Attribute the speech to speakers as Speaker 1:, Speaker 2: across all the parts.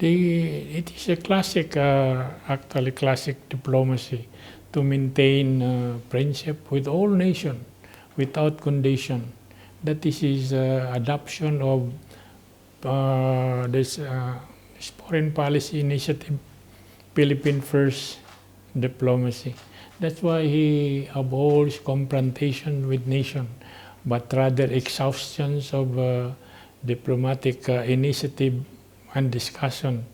Speaker 1: It is a classic, actually classic diplomacy to maintain friendship with all nations without condition. That is his adoption of this foreign policy initiative, Philippine First diplomacy. That's why he avoids confrontation with nation, but rather exhaustions of diplomatic initiative and discussion.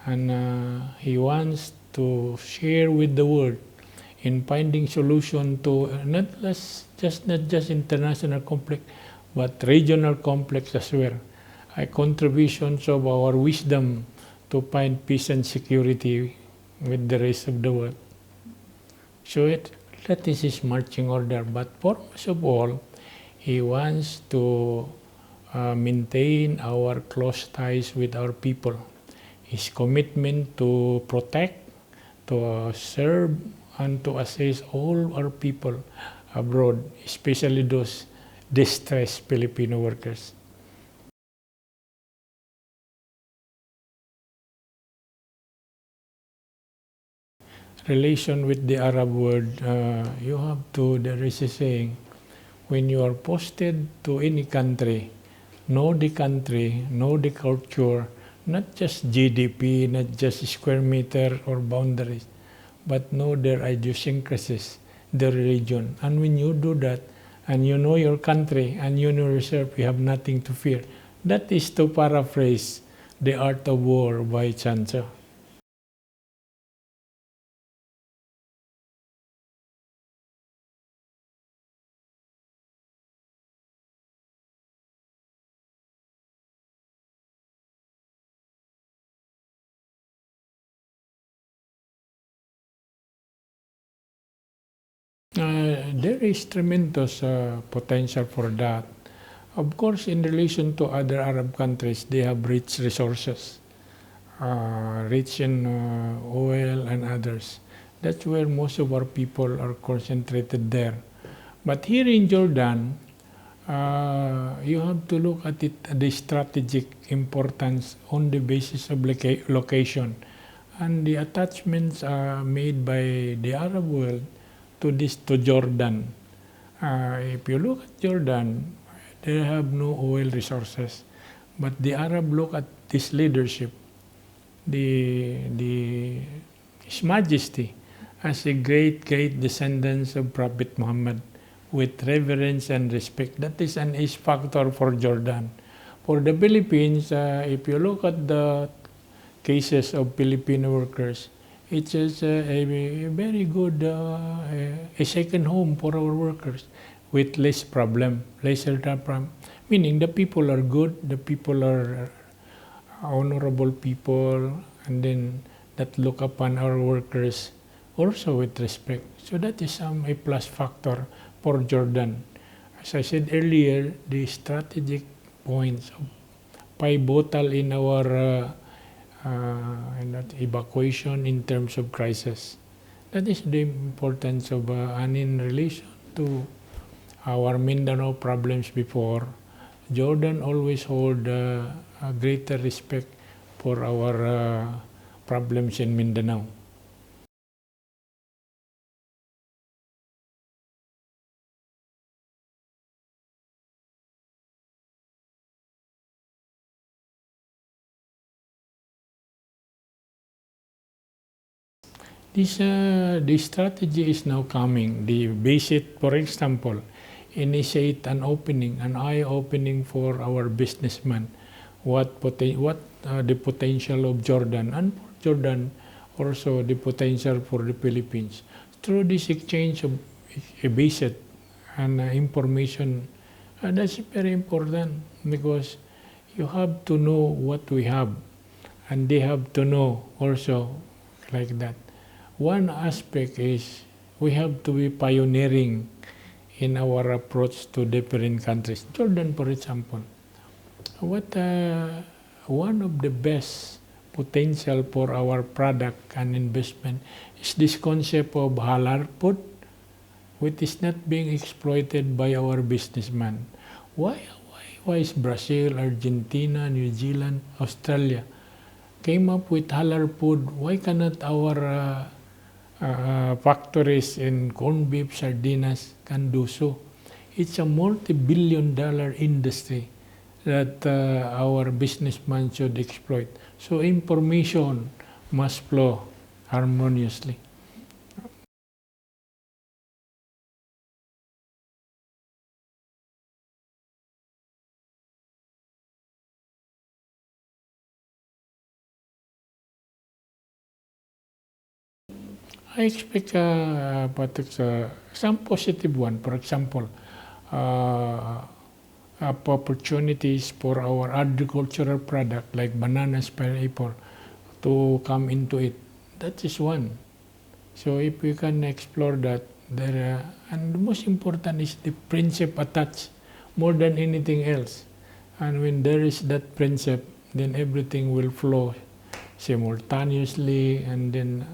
Speaker 1: And he wants to share with the world in finding solution to not just international conflict, but regional conflicts as well. Contributions of our wisdom to find peace and security with the rest of the world. So that is his marching order. But foremost of all, he wants to maintain our close ties with our people. His commitment to protect, to serve, and to assist all our people abroad, especially those distressed Filipino workers. Relation with the Arab world, you have to, there is a saying, when you are posted to any country, know the country, know the culture, not just GDP, not just square meter or boundaries, but know their idiosyncrasies, their religion. And when you do that, and you know your country, and you know yourself, you have nothing to fear. That is to paraphrase The Art of War by Sun Tzu. There is tremendous potential for that. Of course, in relation to other Arab countries, they have rich resources, rich in oil and others. That's where most of our people are concentrated there. But here in Jordan, you have to look at it, the strategic importance on the basis of location and the attachments made by the Arab world to Jordan. If you look at Jordan, they have no oil resources, but the Arab look at this leadership, His Majesty, as a great descendants of Prophet Muhammad, with reverence and respect. That is an ace factor for Jordan. For the Philippines, if you look at the cases of Filipino workers, it is a very good a second home for our workers with less problem, lesser problem. Meaning the people are good, the people are honorable people, and then that look upon our workers also with respect. So that is a plus factor for Jordan. As I said earlier, the strategic points of pivotal in our evacuation in terms of crisis. That is the importance of, and in relation to our Mindanao problems before, Jordan always hold a greater respect for our problems in Mindanao. The strategy is now coming. The basic, for example, initiate an eye-opening for our businessmen. What the potential of Jordan, and for Jordan also the potential for the Philippines. Through this exchange of a basic and information, that's very important because you have to know what we have, and they have to know also like that. One aspect is we have to be pioneering in our approach to different countries. Jordan, for example, one of the best potential for our product and investment is this concept of halal food, which is not being exploited by our businessmen. Why is Brazil, Argentina, New Zealand, Australia came up with halal food. Why cannot our factories in corned beef, sardinas can do so? It's a multi-billion-dollar industry that our businessmen should exploit. So information must flow harmoniously. I expect some positive one. For example, opportunities for our agricultural product like bananas, pineapple, to come into it. That is one. So if we can explore that, and the most important is the principle attached more than anything else. And when there is that principle, then everything will flow simultaneously, and then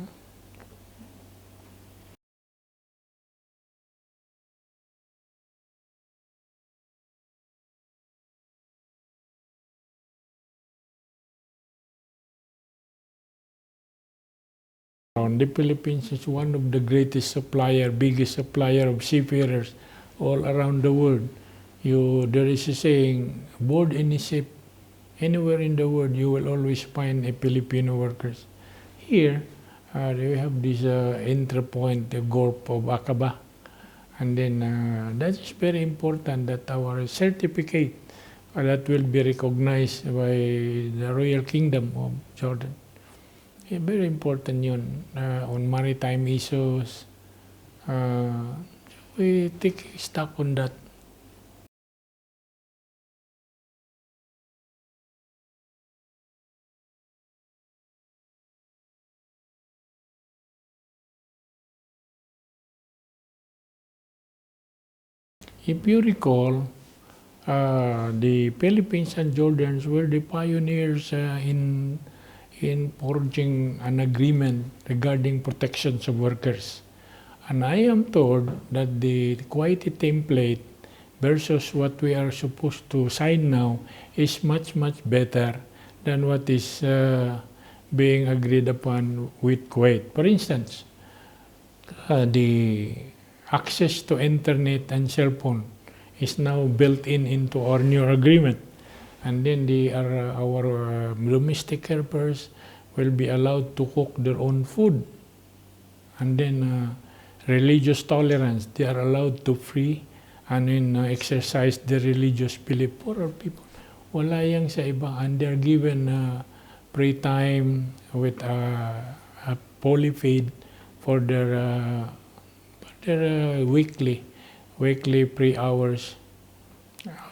Speaker 1: the Philippines is one of the greatest biggest supplier of seafarers all around the world. There is a saying, board any ship, anywhere in the world, you will always find a Filipino workers. Here, we have this entry point, the Gulf of Aqaba. And then that is very important that our certificate that will be recognized by the Royal Kingdom of Jordan. Very important yun on maritime issues. We take stock on that. If you recall, the Philippines and Jordans were the pioneers in forging an agreement regarding protections of workers. And I am told that the quality template versus what we are supposed to sign now is much, much better than what is being agreed upon with Kuwait. For instance, the access to internet and cell phone is now built into our new agreement. And then our domestic helpers will be allowed to cook their own food. And then religious tolerance, they are allowed to free and then exercise their religious belief for our people. Wala yang sa iba, and they're given free time with a polyfeed for their weekly 3 hours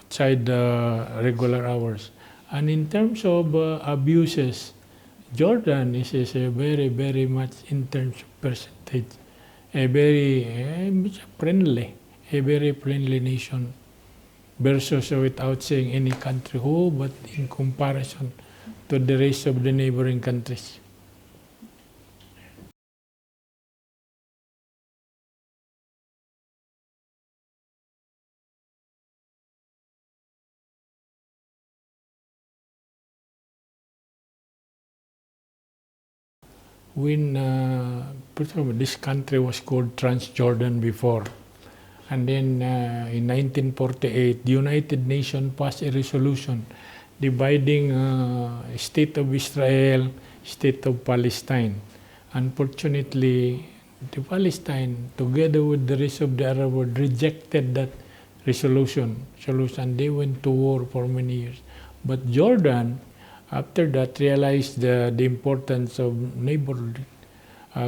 Speaker 1: outside the regular hours. And in terms of abuses, Jordan is a very, very much in terms of percentage, a very very friendly nation versus without saying any country who, but in comparison to the rest of the neighboring countries. When this country was called Transjordan before, and then in 1948, the United Nations passed a resolution dividing State of Israel, State of Palestine. Unfortunately, the Palestine, together with the rest of the Arab world, rejected that resolution. They went to war for many years. But Jordan, after that, realized the importance of neighborhood,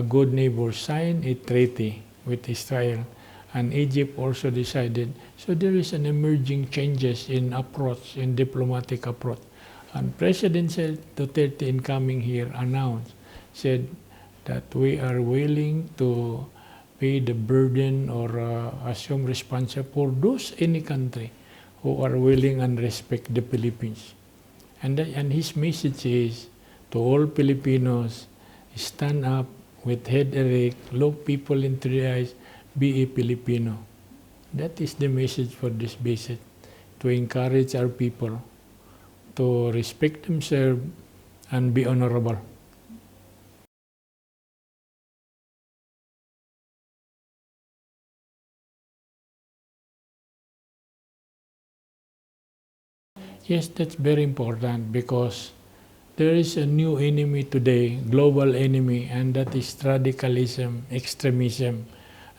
Speaker 1: good neighbors, signed a treaty with Israel, and Egypt also decided. So there is an emerging changes in approach, in diplomatic approach. And President Duterte, in coming here, said that we are willing to pay the burden or assume responsibility for those any country who are willing and respect the Philippines. And his message is to all Filipinos, stand up with head erect, look people into the eyes, be a Filipino. That is the message for this visit, to encourage our people to respect themselves and be honorable. Yes, that's very important because there is a new enemy today, global enemy, and that is radicalism, extremism,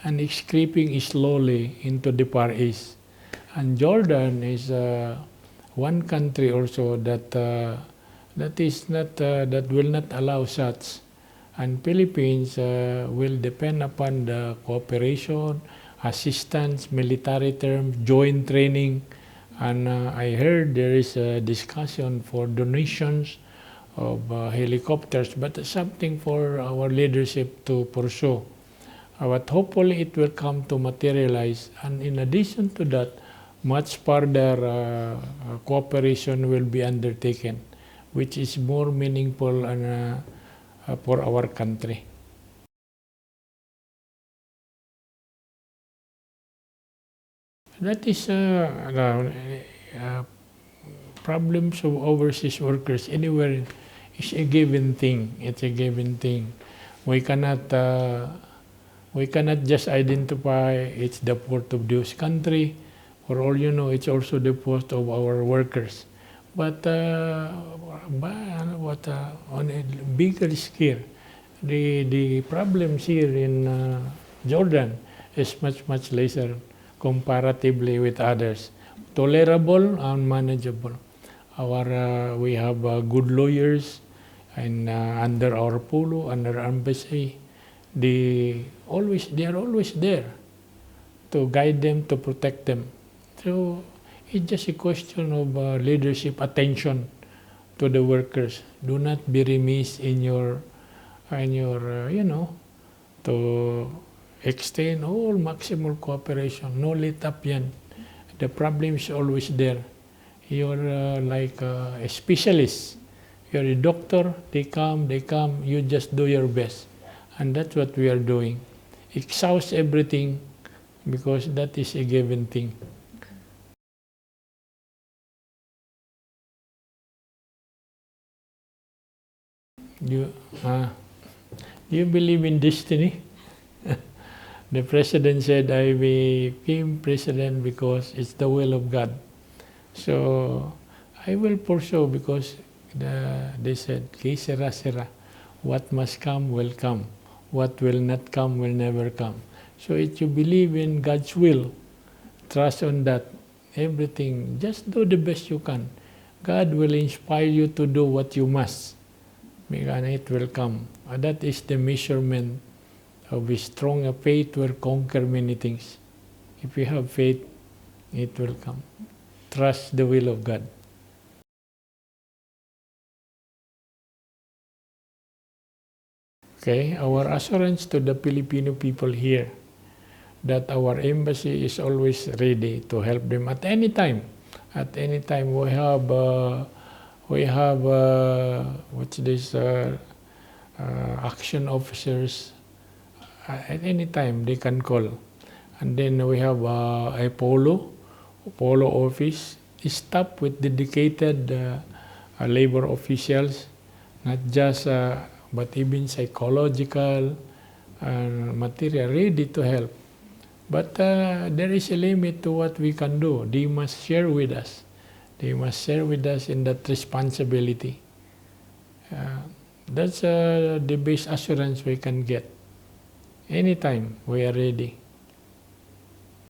Speaker 1: and it's creeping slowly into the Far East. And Jordan is one country also that will not allow such. And Philippines will depend upon the cooperation, assistance, military terms, joint training. And I heard there is a discussion for donations of helicopters, but something for our leadership to pursue. But hopefully it will come to materialize. And in addition to that, much further cooperation will be undertaken, which is more meaningful and for our country. That is problems of overseas workers anywhere is a given thing. It's a given thing. We cannot just identify it's the fault of this country. For all you know, it's also the fault of our workers. But on a bigger scale, the problems here in Jordan is much lesser comparatively with others. Tolerable and manageable. We have good lawyers and under our polo, under our embassy. They are always there to guide them, to protect them. So it's just a question of leadership, attention to the workers. Do not be remiss in your to extend all maximal cooperation. No let up yan. The problem is always there. You're like a specialist. You're a doctor. They come. You just do your best. And that's what we are doing. Exhaust everything because that is a given thing. Do you believe in destiny? The president said, I became president because it's the will of God. So I will pursue because they said, "Que sera, sera." What must come will come. What will not come will never come. So if you believe in God's will, trust on that, everything, just do the best you can. God will inspire you to do what you must. And it will come. And that is the measurement of a strong faith will conquer many things. If you have faith, it will come. Trust the will of God. Okay, our assurance to the Filipino people here that our embassy is always ready to help them at any time. At any time, we have what's this action officers. At any time they can call, and then we have a polo office staffed with dedicated labor officials, not just but even psychological and material ready to help. But there is a limit to what we can do. They must share with us. They must share with us in that responsibility. That's the best assurance we can get. Anytime we are ready.